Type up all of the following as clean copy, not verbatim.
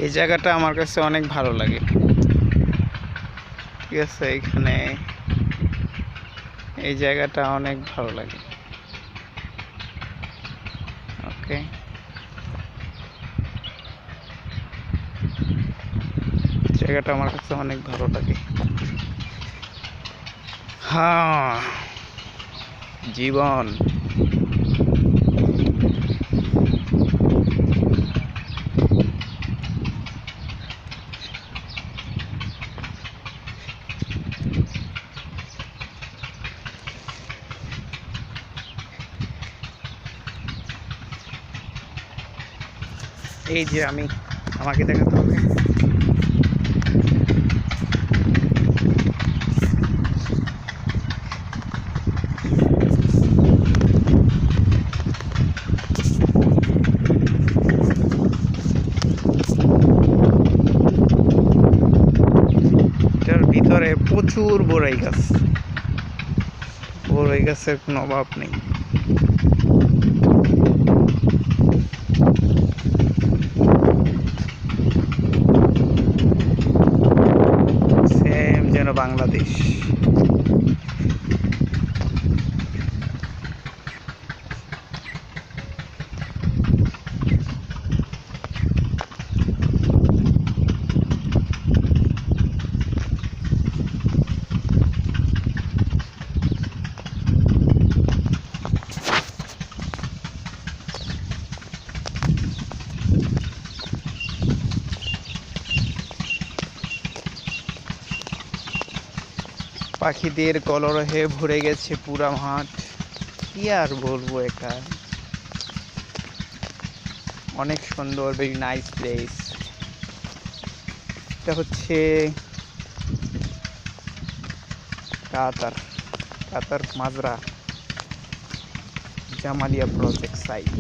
এই জায়গাটা আমার কাছে অনেক ভালো লাগে। ঠিক আছে, এখানে এই জায়গাটা অনেক ভালো লাগে। ওকে, জায়গাটা আমার কাছে অনেক ভালো লাগে। হ্যাঁ, জীবন। এই যে আমাকে দেখাতে হবে। এটার ভিতরে প্রচুর বড়াই গাছ, বড়াই গাছের কোনো অভাব নেই। সেম যেন বাংলাদেশ। পাখিদের কলরহে ভরে গেছে পুরা মাঠ। কি আর বলবো, এটা অনেক সুন্দর, ভেরি নাইস প্লেস। এটা হচ্ছে কাতার মাজরা জামালিয়া প্রজেক্ট সাইট।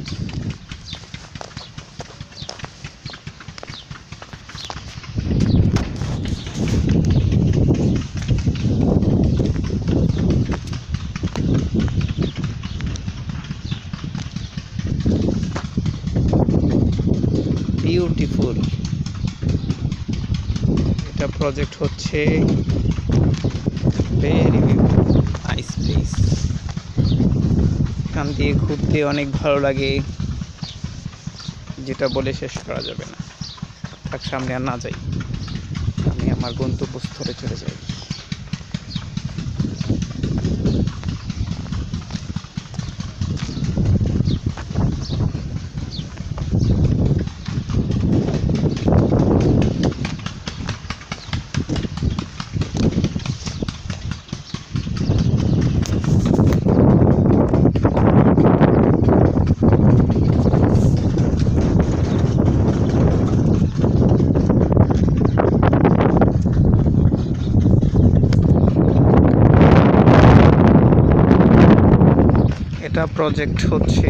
বিউটিফুল। এটা প্রজেক্ট হচ্ছে ভেরি নাইস প্লেস। এখান দিয়ে ঘুরতে অনেক ভালো লাগে, যেটা বলে শেষ করা যাবে না। তার সামনে আর না যাই, আমি আমার গন্তব্যস্থলে চলে যাই। এটা প্রজেক্ট হচ্ছে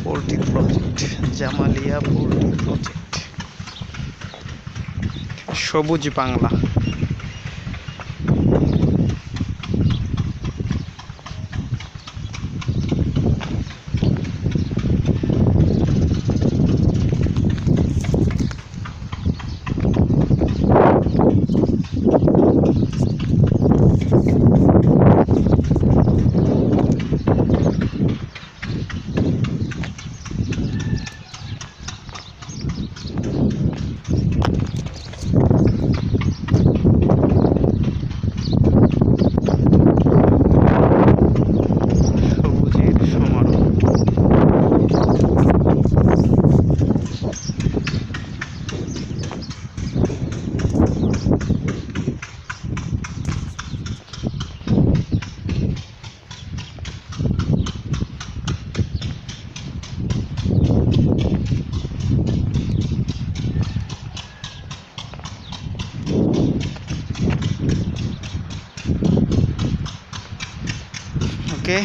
poultry project, Jamalia poultry project, সবুজ বাংলা। ওকে,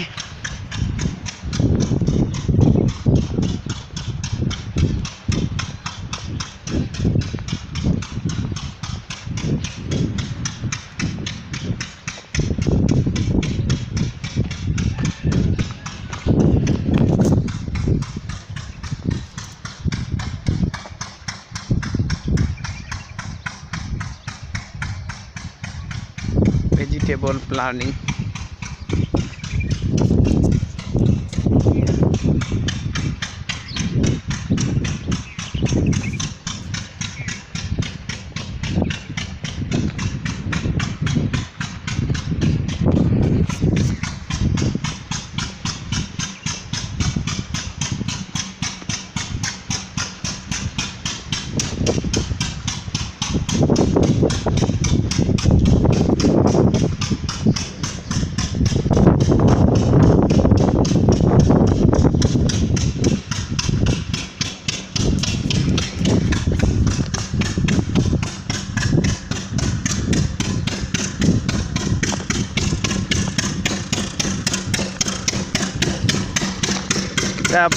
ভেজিটেবল প্ল্যানিং।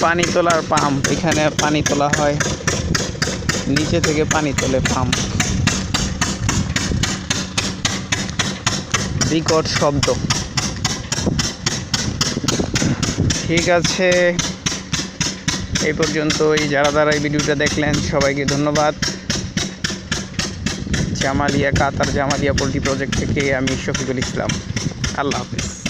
পানি তোলার পাম্প, এখানে পানি তোলা হয়, নিচে থেকে পানি তোলে পাম্প। বিকট শব্দ। ঠিক আছে, এই পর্যন্তই। যারা এই ভিডিওটা দেখলেন সবাইকে ধন্যবাদ। জামালিয়া, কাতার জামালিয়া পোল্ট্রি প্রজেক্ট থেকে আমি শফিকুল ইসলাম। আল্লাহ হাফিজ।